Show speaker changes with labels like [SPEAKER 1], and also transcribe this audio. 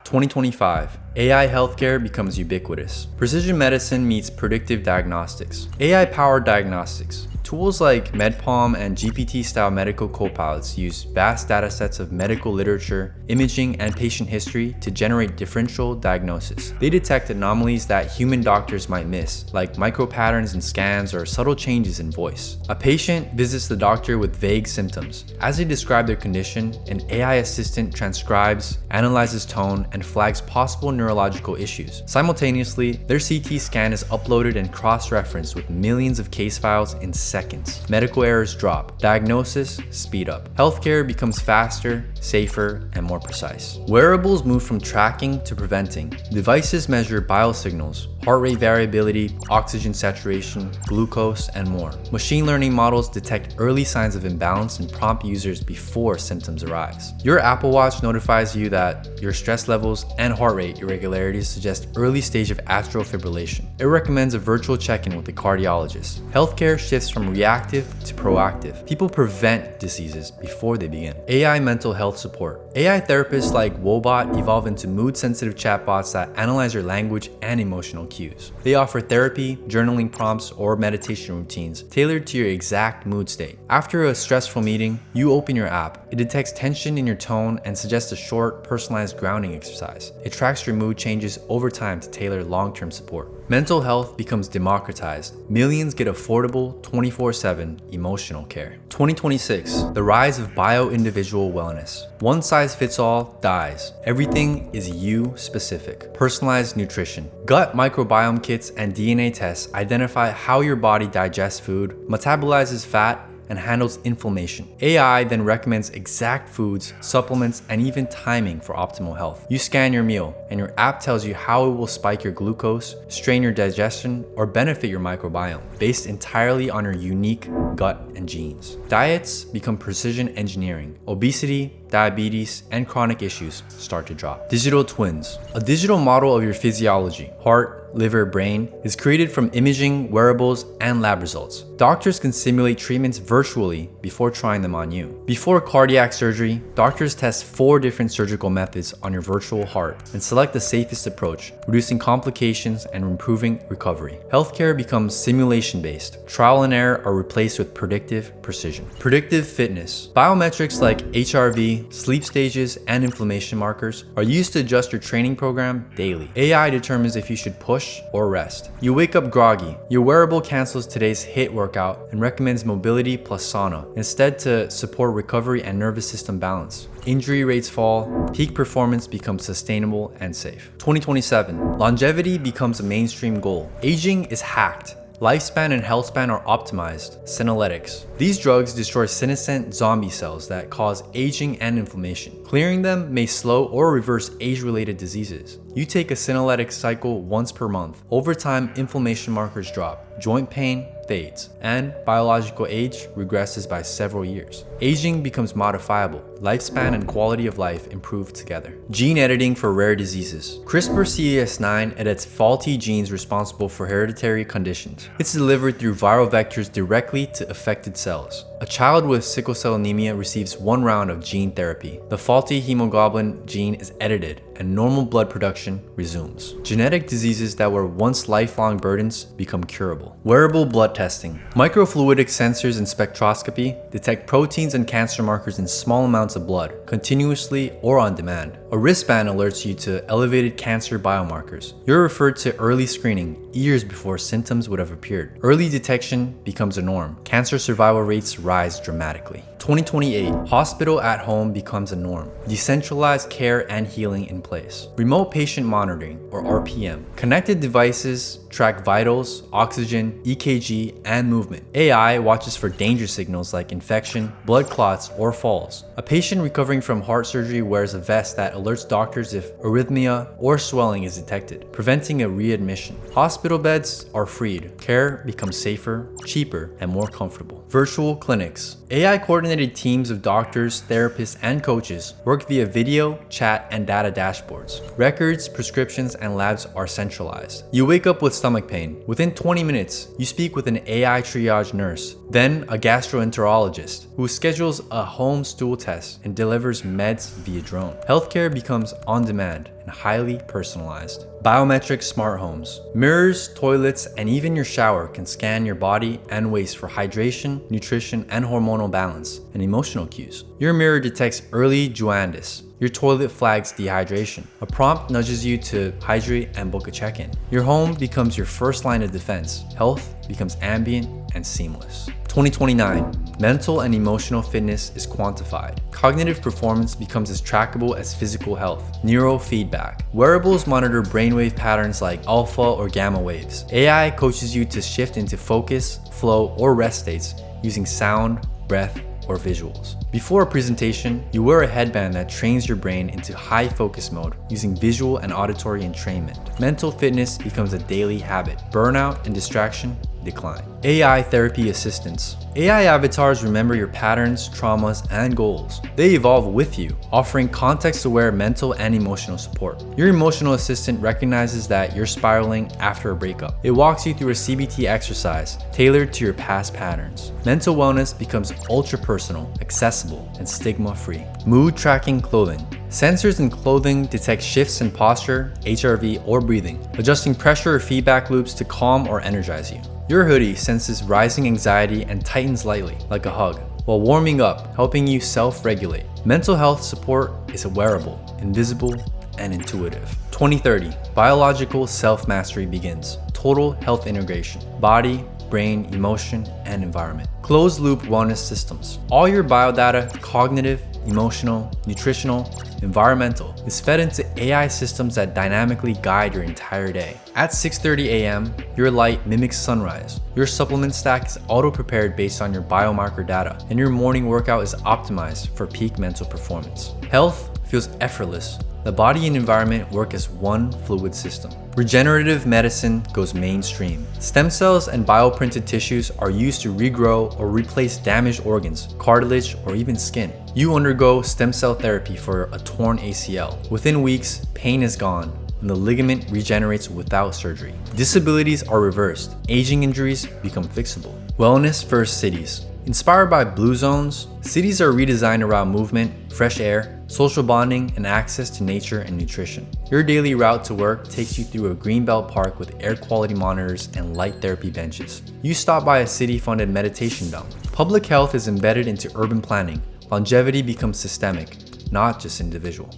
[SPEAKER 1] 2025, AI healthcare becomes ubiquitous. Precision medicine meets predictive diagnostics. AI-powered diagnostics. Tools like MedPalm and GPT-style medical co-pilots use vast datasets of medical literature, imaging, and patient history to generate differential diagnosis. They detect anomalies that human doctors might miss, like micropatterns in scans or subtle changes in voice. A patient visits the doctor with vague symptoms. As they describe their condition, an AI assistant transcribes, analyzes tone, and flags possible neurological issues. Simultaneously, their CT scan is uploaded and cross-referenced with millions of case files in seconds. Medical errors drop. Diagnosis speed up. Healthcare becomes faster, safer, and more precise. Wearables move from tracking to preventing. Devices measure biosignals, heart rate variability, oxygen saturation, glucose, and more. Machine learning models detect early signs of imbalance and prompt users before symptoms arise. Your Apple Watch notifies you that your stress levels and heart rate irregularities suggest early stage of atrial fibrillation. It recommends a virtual check-in with a cardiologist. Healthcare shifts from reactive to proactive. People prevent diseases before they begin. AI mental health support. AI therapists like Wobot evolve into mood-sensitive chatbots that analyze your language and emotional cues. They offer therapy, journaling prompts, or meditation routines tailored to your exact mood state. After a stressful meeting, you open your app. It detects tension in your tone and suggests a short, personalized grounding exercise. It tracks your mood changes over time to tailor long-term support. Mental health becomes democratized. Millions get affordable 24/7 emotional care. 2026, the rise of bio-individual wellness. One size fits all dies. Everything is you specific. Personalized nutrition. Gut microbiome kits and DNA tests identify how your body digests food, metabolizes fat, and handles inflammation. AI then recommends exact foods, supplements, and even timing for optimal health. You scan your meal, and your app tells you how it will spike your glucose, strain your digestion, or benefit your microbiome, based entirely on your unique gut and genes. Diets become precision engineering. Obesity, diabetes, and chronic issues start to drop. Digital twins. A digital model of your physiology, heart, liver, brain, is created from imaging, wearables, and lab results. Doctors can simulate treatments virtually before trying them on you. Before cardiac surgery, doctors test 4 different surgical methods on your virtual heart and select the safest approach, reducing complications and improving recovery. Healthcare becomes simulation-based. Trial and error are replaced with predictive precision. Predictive fitness. Biometrics like HRV, sleep stages, and inflammation markers are used to adjust your training program daily. AI determines if you should push or rest. You wake up groggy. Your wearable cancels today's HIIT workout and recommends mobility plus sauna, instead to support recovery and nervous system balance. Injury rates fall, peak performance becomes sustainable and safe. 2027, longevity becomes a mainstream goal. Aging is hacked. Lifespan and health span are optimized. Senolytics. These drugs destroy senescent zombie cells that cause aging and inflammation. Clearing them may slow or reverse age-related diseases. You take a senolytic cycle once per month. Over time, inflammation markers drop, joint pain fades, and biological age regresses by several years. Aging becomes modifiable. Lifespan and quality of life improve together. Gene editing for rare diseases. CRISPR-Cas9 edits faulty genes responsible for hereditary conditions. It's delivered through viral vectors directly to affected cells. A child with sickle cell anemia receives 1 round of gene therapy. The faulty hemoglobin gene is edited and normal blood production resumes. Genetic diseases that were once lifelong burdens become curable. Wearable blood testing. Microfluidic sensors and spectroscopy detect proteins and cancer markers in small amounts of blood, continuously or on demand. A wristband alerts you to elevated cancer biomarkers. You're referred to early screening years before symptoms would have appeared. Early detection becomes a norm. Cancer survival rates rise dramatically. 2028, hospital at home becomes a norm. Decentralized care and healing in place. Remote patient monitoring, or RPM. Connected devices track vitals, oxygen, EKG, and movement. AI watches for danger signals like infection, blood clots, or falls. A patient recovering from heart surgery wears a vest that alerts doctors if arrhythmia or swelling is detected, preventing a readmission. Hospital beds are freed. Care becomes safer, cheaper, and more comfortable. Virtual clinics. AI-coordinated teams of doctors, therapists, and coaches work via video, chat, and data dashboards. Records, prescriptions, and labs are centralized. You wake up with stomach pain. Within 20 minutes, you speak with an AI triage nurse, then a gastroenterologist who schedules a home stool test and delivers meds via drone. Healthcare becomes on demand and and highly personalized. Biometric smart homes. Mirrors, toilets, and even your shower can scan your body and waste for hydration, nutrition, and hormonal balance, and emotional cues. Your mirror detects early jaundice. Your toilet flags dehydration. A prompt nudges you to hydrate and book a check-in. Your home becomes your first line of defense. Health becomes ambient and seamless. 2029. Mental and emotional fitness is quantified. Cognitive performance becomes as trackable as physical health. Neurofeedback. Wearables monitor brainwave patterns like alpha or gamma waves. AI coaches you to shift into focus, flow, or rest states using sound, breath, or visuals. Before a presentation, you wear a headband that trains your brain into high focus mode using visual and auditory entrainment. Mental fitness becomes a daily habit. Burnout and distraction decline. AI therapy assistants. AI avatars remember your patterns, traumas, and goals. They evolve with you, offering context-aware mental and emotional support. Your emotional assistant recognizes that you're spiraling after a breakup. It walks you through a CBT exercise tailored to your past patterns. Mental wellness becomes ultra-personal, accessible, and stigma-free. Mood tracking clothing. Sensors in clothing detect shifts in posture, HRV, or breathing, adjusting pressure or feedback loops to calm or energize you. Your hoodie senses rising anxiety and tightens lightly, like a hug, while warming up, helping you self-regulate. Mental health support is a wearable, invisible, and intuitive. 2030, biological self-mastery begins. Total health integration. Body, brain, emotion, and environment. Closed-loop wellness systems. All your biodata, cognitive, emotional, nutritional, environmental, is fed into AI systems that dynamically guide your entire day. At 6:30 a.m., your light mimics sunrise. Your supplement stack is auto-prepared based on your biomarker data, and your morning workout is optimized for peak mental performance. Health feels effortless. The body and environment work as one fluid system. Regenerative medicine goes mainstream. Stem cells and bioprinted tissues are used to regrow or replace damaged organs, cartilage, or even skin. You undergo stem cell therapy for a torn ACL. Within weeks, pain is gone, and the ligament regenerates without surgery. Disabilities are reversed. Aging injuries become fixable. Wellness first cities. Inspired by Blue Zones, cities are redesigned around movement, fresh air, social bonding, and access to nature and nutrition. Your daily route to work takes you through a greenbelt park with air quality monitors and light therapy benches. You stop by a city-funded meditation dome. Public health is embedded into urban planning. Longevity becomes systemic, not just individual.